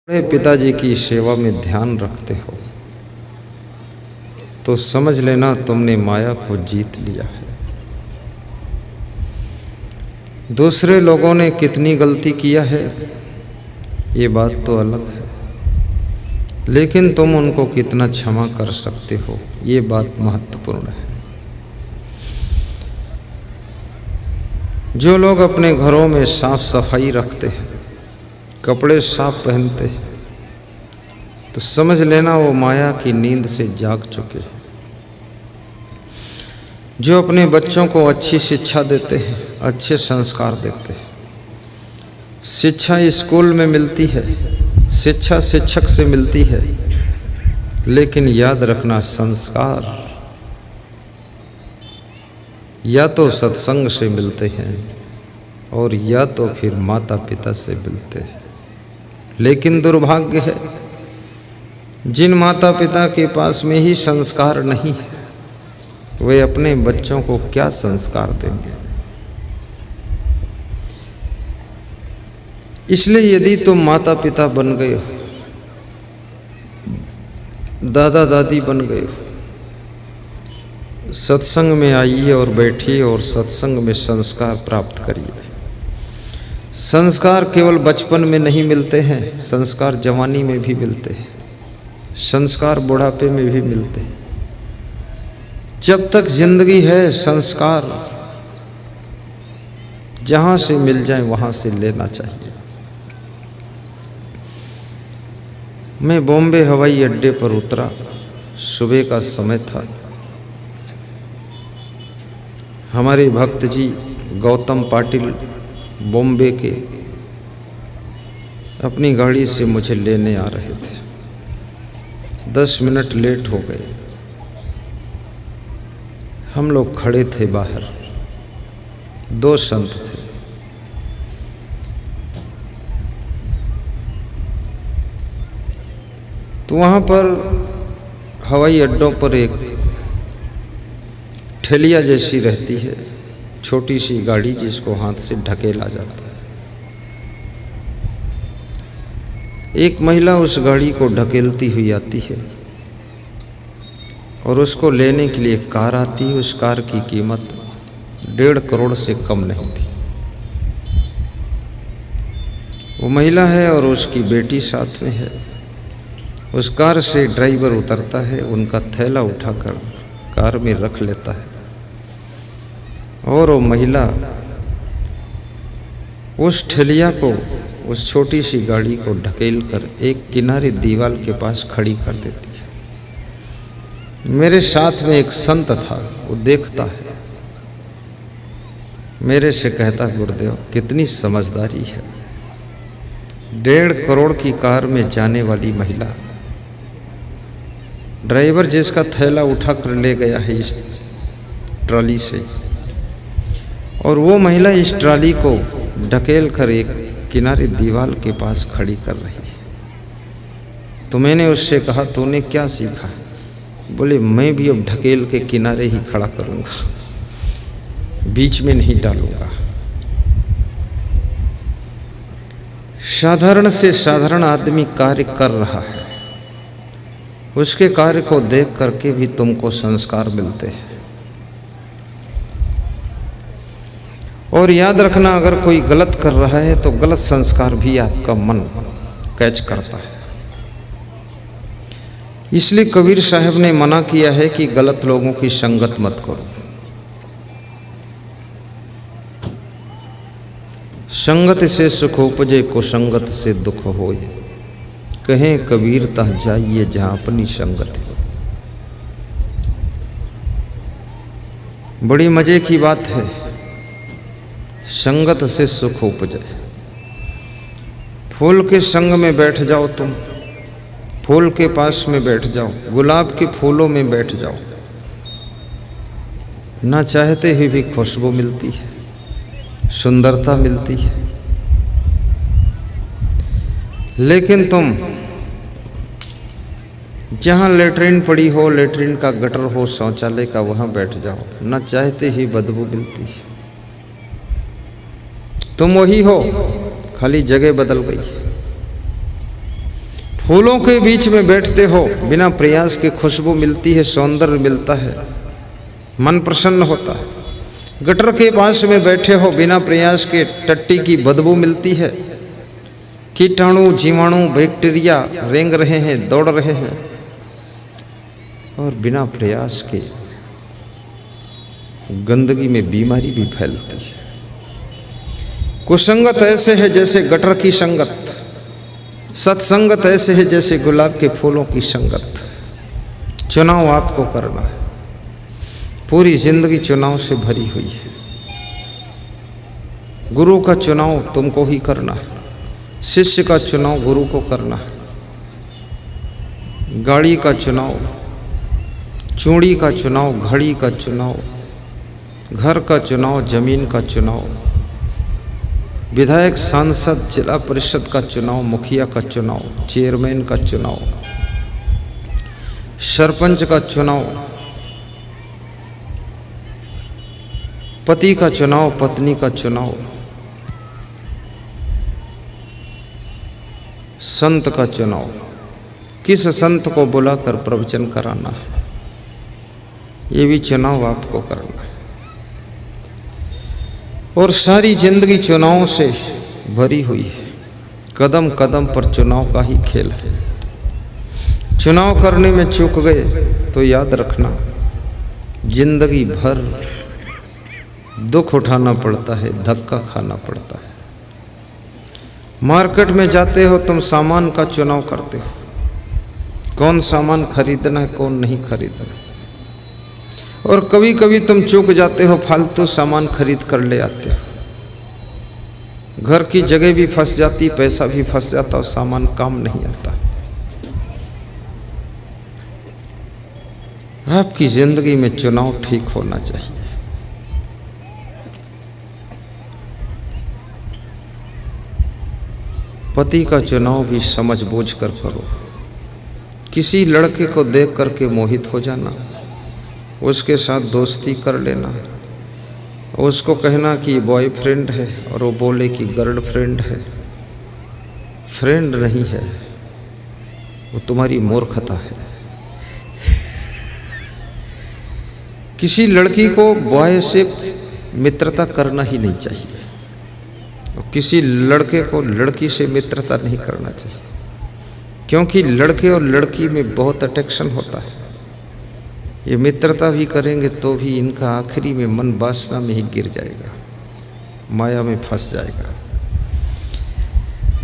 बड़े पिताजी की सेवा में ध्यान रखते हो तो समझ लेना तुमने माया को जीत लिया है। दूसरे लोगों ने कितनी गलती किया है ये बात तो अलग है, लेकिन तुम उनको कितना क्षमा कर सकते हो ये बात महत्वपूर्ण है। जो लोग अपने घरों में साफ सफाई रखते हैं, कपड़े साफ पहनते हैं, तो समझ लेना वो माया की नींद से जाग चुके हैं। जो अपने बच्चों को अच्छी शिक्षा देते हैं, अच्छे संस्कार देते हैं, शिक्षा स्कूल में मिलती है, शिक्षा शिक्षक से मिलती है, लेकिन याद रखना संस्कार या तो सत्संग से मिलते हैं और या तो फिर माता पिता से मिलते हैं। लेकिन दुर्भाग्य है जिन माता पिता के पास में ही संस्कार नहीं है, वे अपने बच्चों को क्या संस्कार देंगे। इसलिए यदि तुम माता पिता बन गए हो, दादा दादी बन गए हो, सत्संग में आइए और बैठिए और सत्संग में संस्कार प्राप्त करिए। संस्कार केवल बचपन में नहीं मिलते हैं, संस्कार जवानी में भी मिलते हैं, संस्कार बुढ़ापे में भी मिलते हैं। जब तक जिंदगी है संस्कार जहाँ से मिल जाए वहाँ से लेना चाहिए। मैं बॉम्बे हवाई अड्डे पर उतरा, सुबह का समय था। हमारे भक्त जी गौतम पाटिल बॉम्बे के अपनी गाड़ी से मुझे लेने आ रहे थे। 10 मिनट लेट हो गए। हम लोग खड़े थे बाहर, 2 संत थे। तो वहाँ पर हवाई अड्डों पर एक ठेलिया जैसी रहती है, छोटी सी गाड़ी जिसको हाथ से ढकेला जाता है। एक महिला उस गाड़ी को ढकेलती हुई आती है और उसको लेने के लिए कार आती है। उस कार की कीमत 1.5 करोड़ से कम नहीं थी। वो महिला है और उसकी बेटी साथ में है। उस कार से ड्राइवर उतरता है, उनका थैला उठाकर कार में रख लेता है और वो महिला उस ठेलिया को, उस छोटी सी गाड़ी को ढकेल कर एक किनारे दीवार के पास खड़ी कर देती है। मेरे साथ में एक संत था, वो देखता है, मेरे से कहता, गुरुदेव कितनी समझदारी है। 1.5 करोड़ की कार में जाने वाली महिला, ड्राइवर जिसका थैला उठा कर ले गया है इस ट्रॉली से, और वो महिला इस ट्रॉली को ढकेल कर एक किनारे दीवार के पास खड़ी कर रही है। तो मैंने उससे कहा, तूने क्या सीखा? बोले, मैं भी अब ढकेल के किनारे ही खड़ा करूँगा, बीच में नहीं डालूँगा। साधारण से साधारण आदमी कार्य कर रहा है, उसके कार्य को देख करके भी तुमको संस्कार मिलते हैं। और याद रखना, अगर कोई गलत कर रहा है तो गलत संस्कार भी आपका मन कैच करता है। इसलिए कबीर साहब ने मना किया है कि गलत लोगों की संगत मत करो। संगत से सुख उपजे, कुसंगत से दुख होए। कहें कबीर तह जाइए जहाँ अपनी संगत है। बड़ी मजे की बात है, संगत से सुख उपजे। फूल के संग में बैठ जाओ, तुम फूल के पास में बैठ जाओ, गुलाब के फूलों में बैठ जाओ, ना चाहते हुए भी खुशबू मिलती है, सुंदरता मिलती है। लेकिन तुम जहाँ लेटरिन पड़ी हो, लेटरिन का गटर हो, शौचालय का, वहाँ बैठ जाओ, ना चाहते ही बदबू मिलती है। तुम वही हो, खाली जगह बदल गई। फूलों के बीच में बैठते हो, बिना प्रयास के खुशबू मिलती है, सौंदर्य मिलता है, मन प्रसन्न होता है। गटर के पास में बैठे हो, बिना प्रयास के टट्टी की बदबू मिलती है, कीटाणु जीवाणु बैक्टीरिया रेंग रहे हैं, दौड़ रहे हैं, और बिना प्रयास के गंदगी में बीमारी भी फैलती है। कुसंगत ऐसे है जैसे गटर की संगत, सत्संगत ऐसे है जैसे गुलाब के फूलों की संगत। चुनाव आपको करना है, पूरी जिंदगी चुनाव से भरी हुई है। गुरु का चुनाव तुमको ही करना है, शिष्य का चुनाव गुरु को करना है, गाड़ी का चुनाव, चूड़ी का चुनाव, घड़ी का चुनाव, घर का चुनाव, जमीन का चुनाव, विधायक सांसद जिला परिषद का चुनाव, मुखिया का चुनाव, चेयरमैन का चुनाव, सरपंच का चुनाव, पति का चुनाव, पत्नी का चुनाव, संत का चुनाव। किस संत को बुलाकर प्रवचन कराना है, ये भी चुनाव आपको करना है। और सारी जिंदगी चुनावों से भरी हुई है, कदम कदम पर चुनाव का ही खेल है। चुनाव करने में चूक गए तो याद रखना, जिंदगी भर दुख उठाना पड़ता है, धक्का खाना पड़ता है। मार्केट में जाते हो, तुम सामान का चुनाव करते हो, कौन सामान खरीदना है, कौन नहीं खरीदना। और कभी कभी तुम चूक जाते हो, फालतू सामान खरीद कर ले आते हो, घर की जगह भी फंस जाती, पैसा भी फंस जाता और सामान काम नहीं आता। आपकी जिंदगी में चुनाव ठीक होना चाहिए। पति का चुनाव भी समझ बूझ कर करो। किसी लड़के को देख करके मोहित हो जाना, उसके साथ दोस्ती कर लेना, उसको कहना कि बॉयफ्रेंड है और वो बोले कि गर्लफ्रेंड है, फ्रेंड नहीं है, वो तुम्हारी मूर्खता है। किसी लड़की को बॉय से मित्रता करना ही नहीं चाहिए, और किसी लड़के को लड़की से मित्रता नहीं करना चाहिए, क्योंकि लड़के और लड़की में बहुत अट्रैक्शन होता है। ये मित्रता भी करेंगे तो भी इनका आखिरी में मन वासना में ही गिर जाएगा, माया में फंस जाएगा।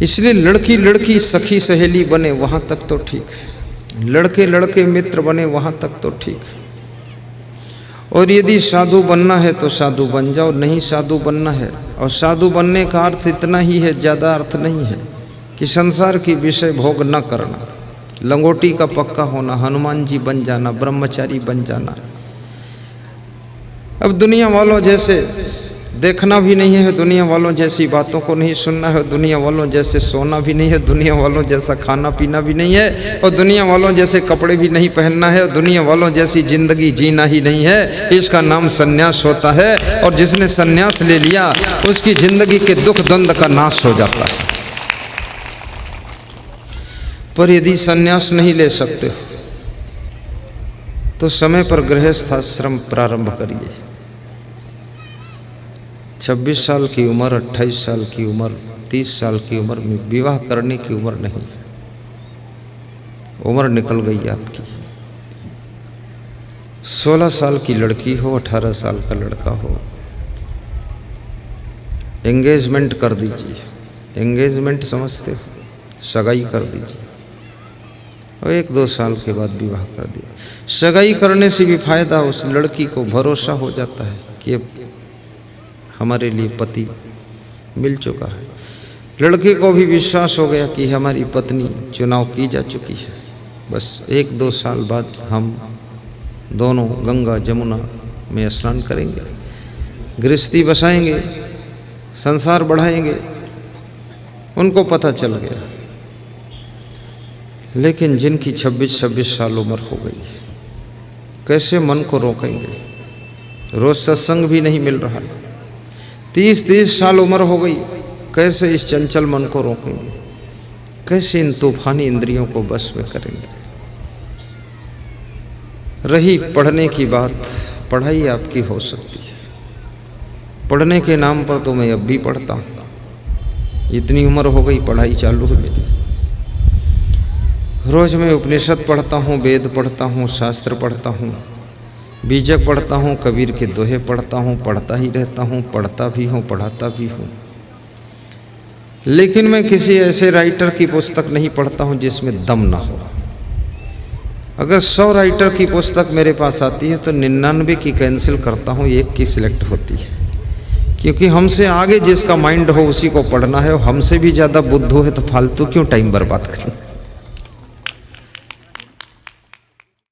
इसलिए लड़की लड़की सखी सहेली बने वहाँ तक तो ठीक है, लड़के लड़के मित्र बने वहाँ तक तो ठीक है। और यदि साधु बनना है तो साधु बन जाओ, नहीं साधु बनना है, और साधु बनने का अर्थ इतना ही है, ज़्यादा अर्थ नहीं है कि संसार की विषय भोग न करना, लंगोटी का पक्का होना, हनुमान जी बन जाना, ब्रह्मचारी बन जाना। अब दुनिया वालों जैसे देखना भी नहीं है, दुनिया वालों जैसी बातों को नहीं सुनना है, दुनिया वालों जैसे सोना भी नहीं है, दुनिया वालों जैसा खाना पीना भी नहीं है, और दुनिया वालों जैसे कपड़े भी नहीं पहनना है, और दुनिया वालों जैसी जिंदगी जीना ही नहीं है। इसका नाम सन्यास होता है, और जिसने सन्यास ले लिया उसकी जिंदगी के दुख द्वंद का नाश हो जाता है। पर यदि सन्यास नहीं ले सकते तो समय पर गृहस्थ आश्रम प्रारंभ करिए। 26 साल की उम्र, 28 साल की उम्र, 30 साल की उम्र में विवाह करने की उम्र नहीं है, उम्र निकल गई आपकी। 16 साल की लड़की हो, 18 साल का लड़का हो, एंगेजमेंट कर दीजिए। एंगेजमेंट समझते हो, सगाई कर दीजिए, और 1-2 साल के बाद विवाह कर दिया। सगाई करने से भी फायदा, उस लड़की को भरोसा हो जाता है कि अब हमारे लिए पति मिल चुका है, लड़के को भी विश्वास हो गया कि हमारी पत्नी चुनाव की जा चुकी है। बस 1-2 साल बाद हम दोनों गंगा जमुना में स्नान करेंगे, गृहस्थी बसाएंगे, संसार बढ़ाएंगे। उनको पता चल गया। लेकिन जिनकी 26-26 साल उम्र हो गई, कैसे मन को रोकेंगे? रोज सत्संग भी नहीं मिल रहा। 30-30 साल उम्र हो गई, कैसे इस चंचल मन को रोकेंगे? कैसे इन तूफानी इंद्रियों को बस में करेंगे। रही पढ़ने की बात, पढ़ाई आपकी हो सकती है। पढ़ने के नाम पर तो मैं अब भी पढ़ता हूँ, इतनी उम्र हो गई पढ़ाई चालू है मेरी। रोज मैं उपनिषद पढ़ता हूँ, वेद पढ़ता हूँ, शास्त्र पढ़ता हूँ, बीजक पढ़ता हूँ, कबीर के दोहे पढ़ता हूँ, पढ़ता ही रहता हूँ, पढ़ता भी हूँ, पढ़ाता भी हूँ। लेकिन मैं किसी ऐसे राइटर की पुस्तक नहीं पढ़ता हूँ जिसमें दम ना हो। अगर 100 राइटर की पुस्तक मेरे पास आती है तो 99 की कैंसिल करता हूँ, एक की सिलेक्ट होती है। क्योंकि हमसे आगे जिसका माइंड हो उसी को पढ़ना है, और हमसे भी ज़्यादा बुद्धू है तो फालतू क्यों टाइम बर्बाद करें।